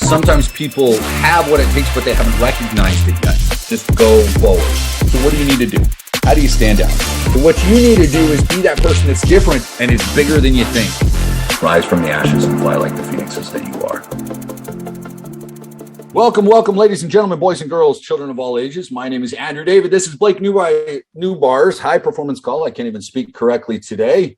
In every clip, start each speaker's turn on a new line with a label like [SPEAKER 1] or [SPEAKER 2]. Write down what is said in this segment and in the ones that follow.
[SPEAKER 1] sometimes people have what it takes, but they haven't recognized it yet. Just go forward. So what do you need to do? How do you stand out? So what you need to do is be that person that's different and is bigger than you think. Rise from the ashes and fly like the phoenixes that you are. Welcome, ladies and gentlemen, boys and girls, children of all ages. My name is Andrew David. This is Blake Newbar's High Performance Call. I can't even speak correctly today.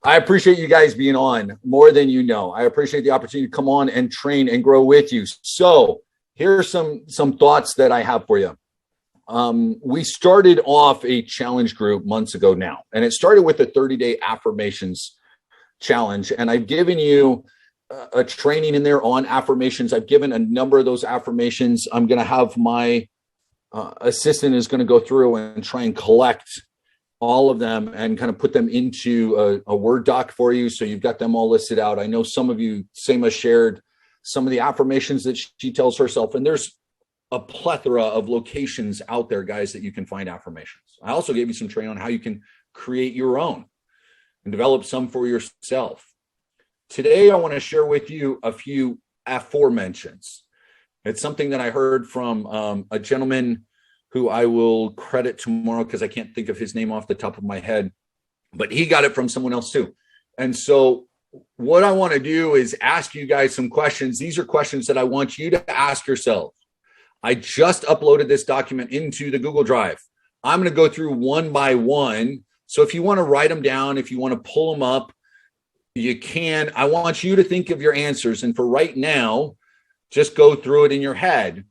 [SPEAKER 1] I appreciate you guys being on more than you know. I appreciate the opportunity to come on and train and grow with you. So here are some thoughts that I have for you. We started off a challenge group months ago now, and it started with the 30-day affirmations challenge. And I've given you a training in there on affirmations. I've given a number of those affirmations. I'm going to have my assistant is going to go through and try and collect all of them and kind of put them into a Word doc for you. So you've got them all listed out. I know some of you, Seema shared some of the affirmations that she tells herself, and there's a plethora of locations out there, guys, that you can find affirmations. I also gave you some training on how you can create your own and develop some for yourself. Today, I want to share with you a few aforemations. It's something that I heard from a gentleman who I will credit tomorrow because I can't think of his name off the top of my head, but he got it from someone else too. And so what I want to do is ask you guys some questions. These are questions that I want you to ask yourself. I just uploaded this document into the Google Drive. I'm going to go through one by one. So if you want to write them down, if you want to pull them up, you can. I want you to think of your answers. And for right now, just go through it in your head.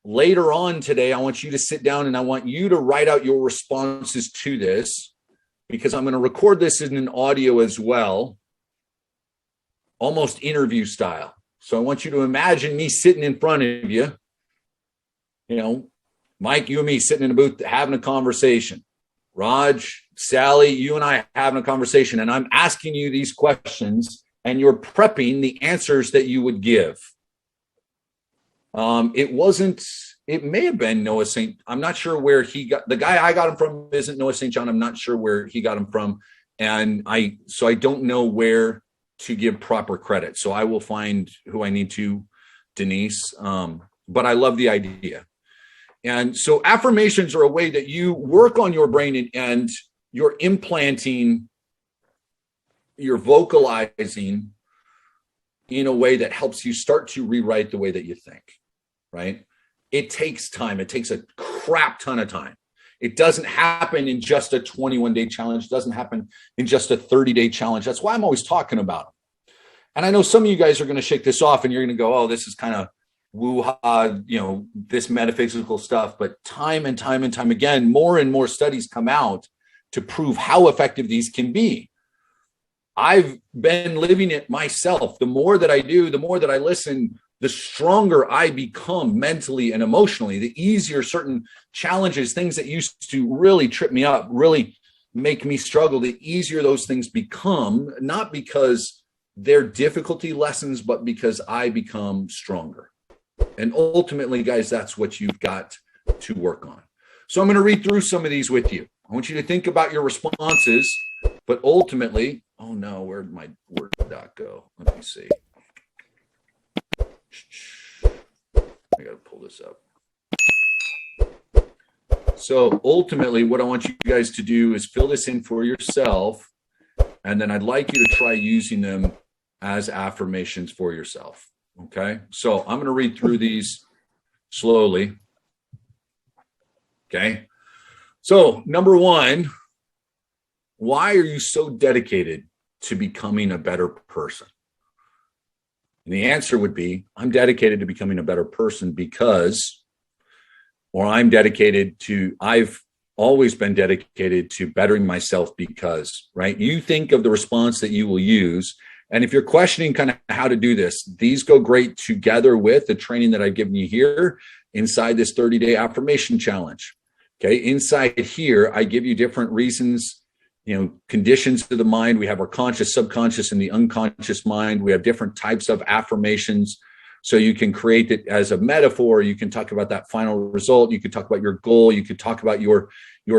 [SPEAKER 1] Later on today, I want you to sit down and I want you to write out your responses to this, because I'm going to record this in an audio as well, almost interview style. So I want you to imagine me sitting in front of you, Mike, you and me sitting in a booth having a conversation. Raj, Sally, you and I having a conversation, and I'm asking you these questions and you're prepping the answers that you would give. It may have been Noah St. I'm not sure where he got, the guy I got him from isn't Noah St. John. I'm not sure where he got him from. And I don't know where to give proper credit. So I will find who I need to, Denise. But I love the idea. And so affirmations are a way that you work on your brain and you're implanting, you're vocalizing in a way that helps you start to rewrite the way that you think, right? It takes time. It takes a crap ton of time. It doesn't happen in just a 21-day challenge. It doesn't happen in just a 30-day challenge. That's why I'm always talking about them. And I know some of you guys are going to shake this off and you're going to go, oh, this is kind of woo-ha, this metaphysical stuff. But time and time and time again, more and more studies come out to prove how effective these can be. I've been living it myself. The more that I do, the more that I listen, the stronger I become mentally and emotionally, the easier certain challenges, things that used to really trip me up, really make me struggle, the easier those things become, not because they're difficulty lessons, but because I become stronger. And ultimately, guys, that's what you've got to work on. So I'm going to read through some of these with you. I want you to think about your responses, but ultimately, oh no, where'd my Word doc go? Let me see. I got to pull this up. So ultimately, what I want you guys to do is fill this in for yourself, and then I'd like you to try using them as affirmations for yourself. Okay, so I'm going to read through these slowly. Okay, so number one, why are you so dedicated to becoming a better person? And the answer would be, I'm dedicated to becoming a better person because, or I've always been dedicated to bettering myself because, right? You think of the response that you will use. And if you're questioning kind of how to do this, these go great together with the training that I've given you here inside this 30-day affirmation challenge. Okay, inside here, I give you different reasons, conditions to the mind. We have our conscious, subconscious, and the unconscious mind. We have different types of affirmations. So you can create it as a metaphor. You can talk about that final result. You can talk about your goal. You could talk about your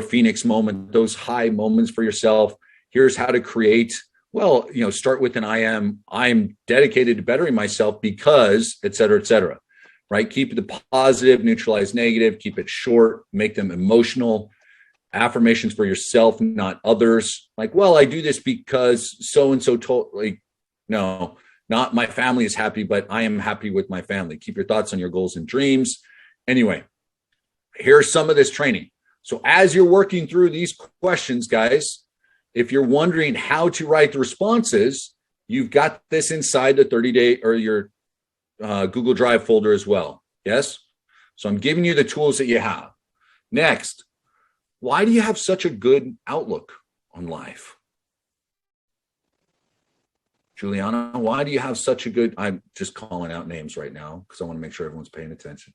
[SPEAKER 1] Phoenix moment, those high moments for yourself. Here's how to create Well, start with an I'm dedicated to bettering myself because, et cetera, right? Keep the positive, neutralize negative, keep it short, make them emotional. Affirmations for yourself, not others. Like, well, I do this because so-and-so told, like, no, not my family is happy, but I am happy with my family. Keep your thoughts on your goals and dreams. Anyway, here's some of this training. So as you're working through these questions, guys, if you're wondering how to write the responses, you've got this inside the 30-day or your Google Drive folder as well. Yes? So I'm giving you the tools that you have. Next, why do you have such a good outlook on life? Juliana, why do you have such a good, I'm just calling out names right now because I want to make sure everyone's paying attention.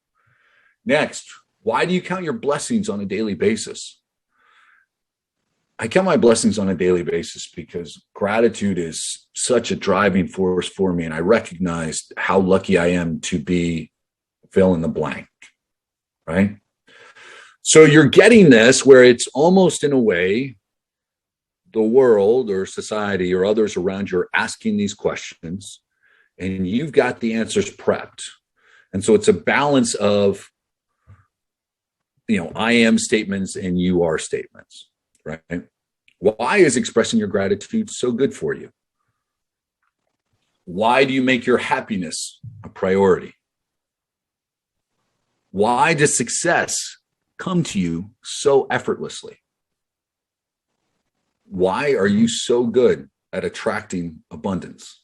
[SPEAKER 1] Next, why do you count your blessings on a daily basis? I count my blessings on a daily basis because gratitude is such a driving force for me. And I recognize how lucky I am to be fill in the blank, right? So you're getting this where it's almost in a way, the world or society or others around you are asking these questions and you've got the answers prepped. And so it's a balance of, I am statements and you are statements, right? Why is expressing your gratitude so good for you? Why do you make your happiness a priority? Why does success come to you so effortlessly? Why are you so good at attracting abundance?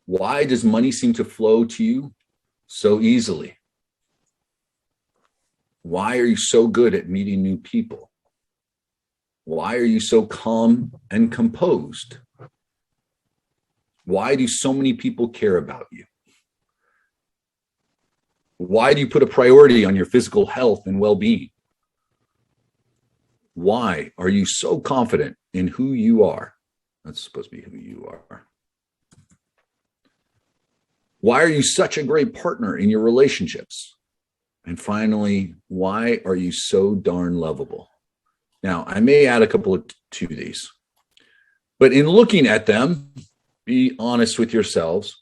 [SPEAKER 1] Why does money seem to flow to you so easily? Why are you so good at meeting new people? Why are you so calm and composed? Why do so many people care about you? Why do you put a priority on your physical health and well-being? Why are you so confident in who you are? That's supposed to be who you are. Why are you such a great partner in your relationships? And finally, why are you so darn lovable? Now, I may add a couple to these, but in looking at them, be honest with yourselves.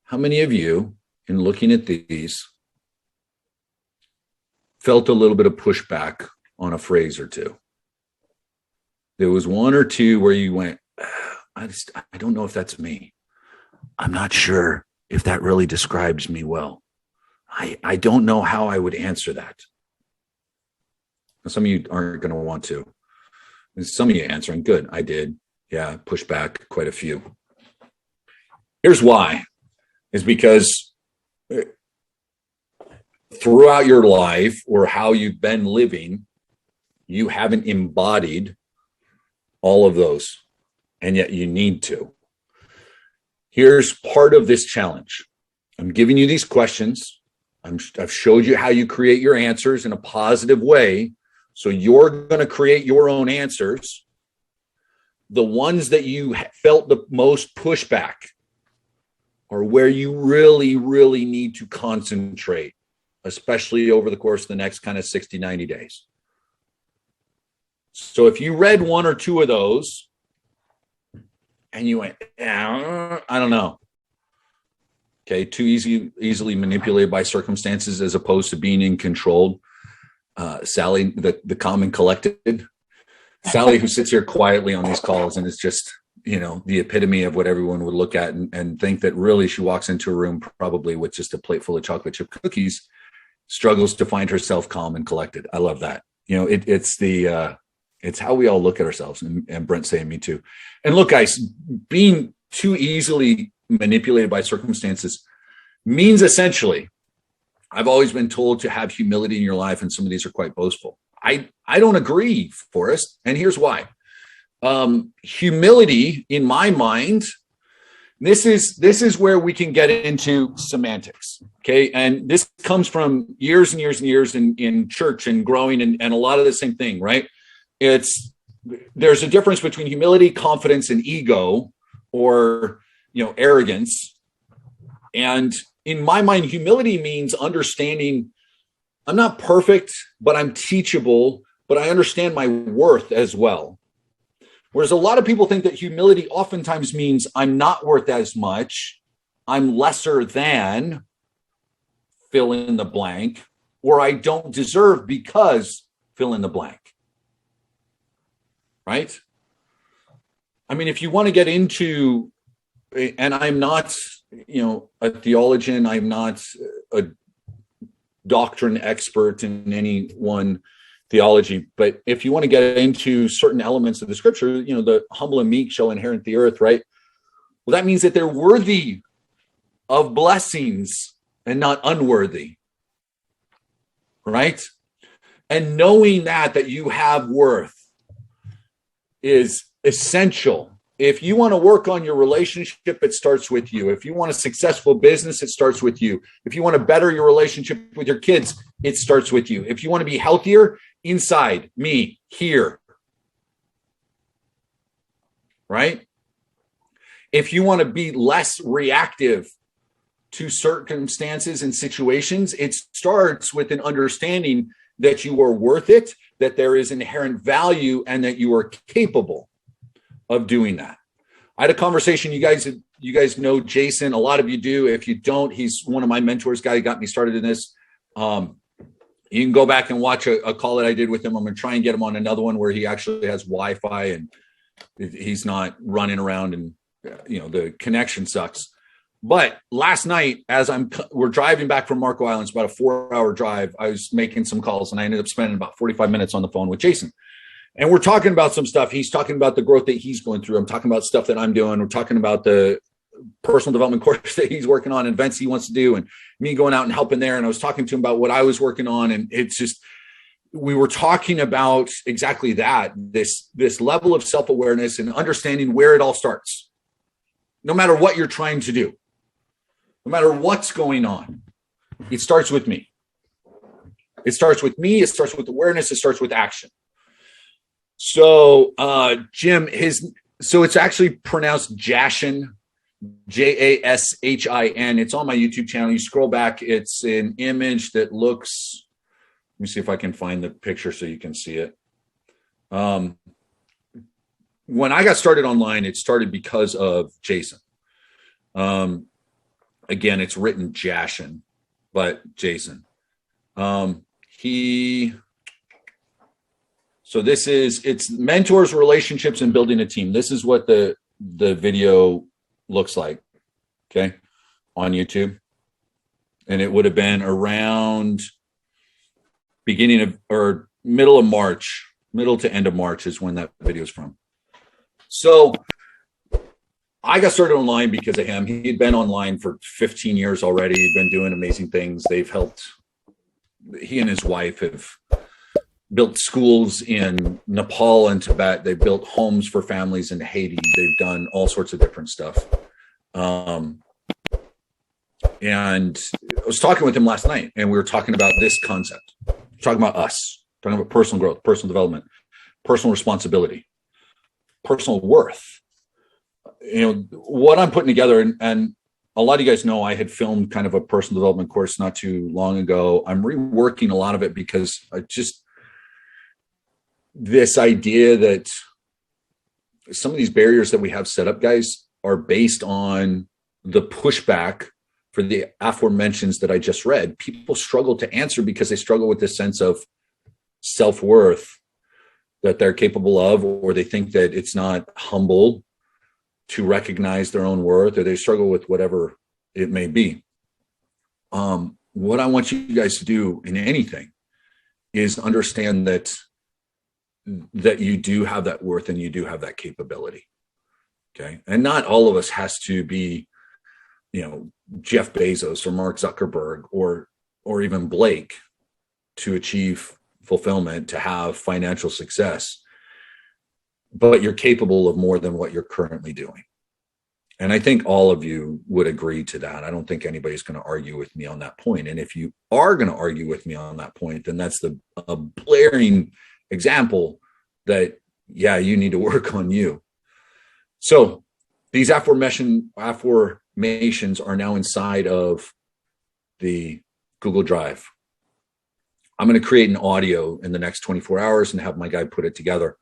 [SPEAKER 1] How many of you, in looking at these, felt a little bit of pushback on a phrase or two? There was one or two where you went, I don't know if that's me. I'm not sure if that really describes me well. I don't know how I would answer that. Some of you aren't going to want to. And some of you answering, good, I did. Yeah, push back quite a few. Here's why, is because throughout your life or how you've been living, you haven't embodied all of those, and yet you need to. Here's part of this challenge. I'm giving you these questions. I've showed you how you create your answers in a positive way. So you're going to create your own answers. The ones that you felt the most pushback are where you really, really need to concentrate, especially over the course of the next kind of 60, 90 days. So if you read one or two of those and you went, I don't know. Okay, too easily manipulated by circumstances as opposed to being in control. Sally, the calm and collected. Sally, who sits here quietly on these calls and is just, the epitome of what everyone would look at and think that really she walks into a room probably with just a plate full of chocolate chip cookies, struggles to find herself calm and collected. I love that. It's how we all look at ourselves, and Brent saying me too. And look, guys, being too easily manipulated by circumstances means essentially, I've always been told to have humility in your life, and some of these are quite boastful. I don't agree, Forrest, and here's why. Humility, in my mind, this is where we can get into semantics, okay? And this comes from years and years and years in church and growing and a lot of the same thing, right? There's a difference between humility, confidence, and ego, or arrogance. And in my mind, humility means understanding I'm not perfect, but I'm teachable, but I understand my worth as well. Whereas a lot of people think that humility oftentimes means I'm not worth as much, I'm lesser than, fill in the blank, or I don't deserve because fill in the blank. Right? I mean, if you want to get into, and I'm not, a theologian, I'm not a doctrine expert in any one theology, but if you want to get into certain elements of the scripture, the humble and meek shall inherit the earth, right? Well, that means that they're worthy of blessings and not unworthy, right? And knowing that you have worth is essential. If you want to work on your relationship, it starts with you. If you want a successful business, it starts with you. If you want to better your relationship with your kids, it starts with you. If you want to be healthier, inside, me, here. Right? If you want to be less reactive to circumstances and situations, it starts with an understanding that you are worth it, that there is inherent value, and that you are capable of doing that. I had a conversation. You guys know Jason. A lot of you do. If you don't, he's one of my mentors. Guy who got me started in this. You can go back and watch a call that I did with him. I'm going to try and get him on another one where he actually has Wi-Fi and he's not running around and the connection sucks. But last night, as we're driving back from Marco Island, it's about a 4-hour drive. I was making some calls and I ended up spending about 45 minutes on the phone with Jason. And we're talking about some stuff. He's talking about the growth that he's going through. I'm talking about stuff that I'm doing. We're talking about the personal development course that he's working on, events he wants to do, and me going out and helping there. And I was talking to him about what I was working on. And it's just, we were talking about exactly that, this level of self-awareness and understanding where it all starts. No matter what you're trying to do, no matter what's going on, it starts with me. It starts with me. It starts with awareness. It starts with action. So, Jim, so it's actually pronounced Jashin, Jashin. It's on my YouTube channel. You scroll back. It's an image that looks, let me see if I can find the picture so you can see it. When I got started online, it started because of Jason. Again, it's written Jashin, but Jason. So it's mentors, relationships, and building a team. This is what the video looks like, okay, on YouTube. And it would have been around beginning of, or middle of March, middle to end of March is when that video is from. So I got started online because of him. He'd been online for 15 years already. He'd been doing amazing things. He and his wife have built schools in Nepal and Tibet. They've built homes for families in Haiti. They've done all sorts of different stuff. And I was talking with him last night, and we were talking about this concept. Talking about us, talking about personal growth, personal development, personal responsibility, personal worth. What I'm putting together, and a lot of you guys know I had filmed kind of a personal development course not too long ago. I'm reworking a lot of it because this idea that some of these barriers that we have set up, guys, are based on the pushback for the aforemations that I just read. People struggle to answer because they struggle with this sense of self-worth that they're capable of, or they think that it's not humble to recognize their own worth, or they struggle with whatever it may be. What I want you guys to do in anything is understand that you do have that worth and you do have that capability. Okay. And not all of us has to be, Jeff Bezos or Mark Zuckerberg or even Blake to achieve fulfillment, to have financial success, but you're capable of more than what you're currently doing. And I think all of you would agree to that. I don't think anybody's going to argue with me on that point. And if you are going to argue with me on that point, then that's a blaring example that, you need to work on you. So these aforemations are now inside of the Google Drive. I'm going to create an audio in the next 24 hours and have my guy put it together.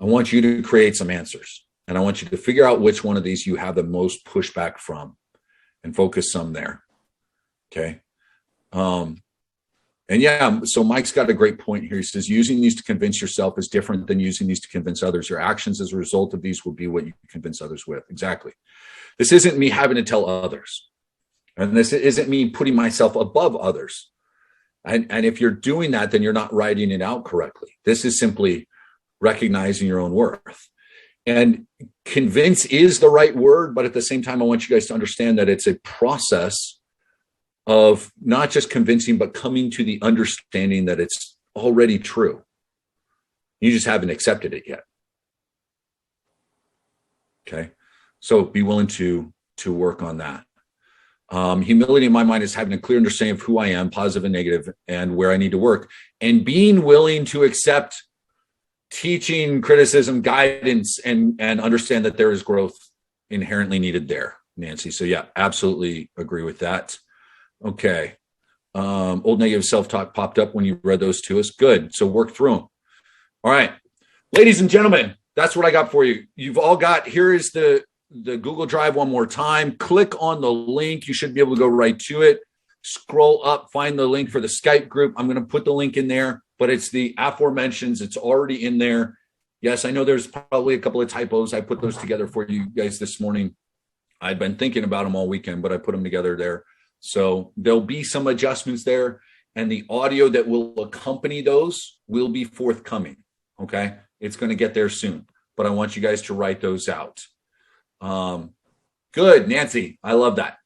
[SPEAKER 1] I want you to create some answers, and I want you to figure out which one of these you have the most pushback from and focus some there. Okay. And yeah, so Mike's got a great point here. He says, using these to convince yourself is different than using these to convince others. Your actions as a result of these will be what you convince others with. Exactly. This isn't me having to tell others. And this isn't me putting myself above others. And if you're doing that, then you're not writing it out correctly. This is simply recognizing your own worth. And convince is the right word, but at the same time, I want you guys to understand that it's a process of not just convincing, but coming to the understanding that it's already true. You just haven't accepted it yet. Okay. So be willing to work on that. Humility in my mind is having a clear understanding of who I am, positive and negative, and where I need to work, and being willing to accept teaching, criticism, guidance, and understand that there is growth inherently needed there, Nancy. So yeah, absolutely agree with that. Okay. Old negative self-talk popped up when you read those to us. Good. So work through them. All right. Ladies and gentlemen, that's what I got for you. You've all got, here is the Google Drive one more time. Click on the link. You should be able to go right to it. Scroll up, find the link for the Skype group. I'm going to put the link in there, but it's the Aforemations. It's already in there. Yes, I know there's probably a couple of typos. I put those together for you guys this morning. I'd been thinking about them all weekend, but I put them together there. So there'll be some adjustments there, and the audio that will accompany those will be forthcoming. Okay. It's going to get there soon, but I want you guys to write those out. Good, Nancy. I love that.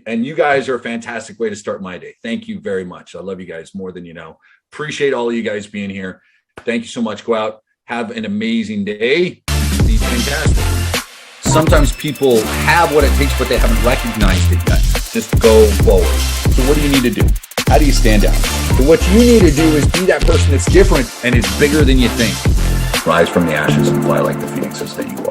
[SPEAKER 1] And you guys are a fantastic way to start my day. Thank you very much. I love you guys more than you know. Appreciate all of you guys being here. Thank you so much. Go out, have an amazing day. Be fantastic. Sometimes people have what it takes, but they haven't recognized it yet. Just go forward. So what do you need to do? How do you stand out? So what you need to do is be that person that's different and is bigger than you think. Rise from the ashes and fly like the phoenixes that you are.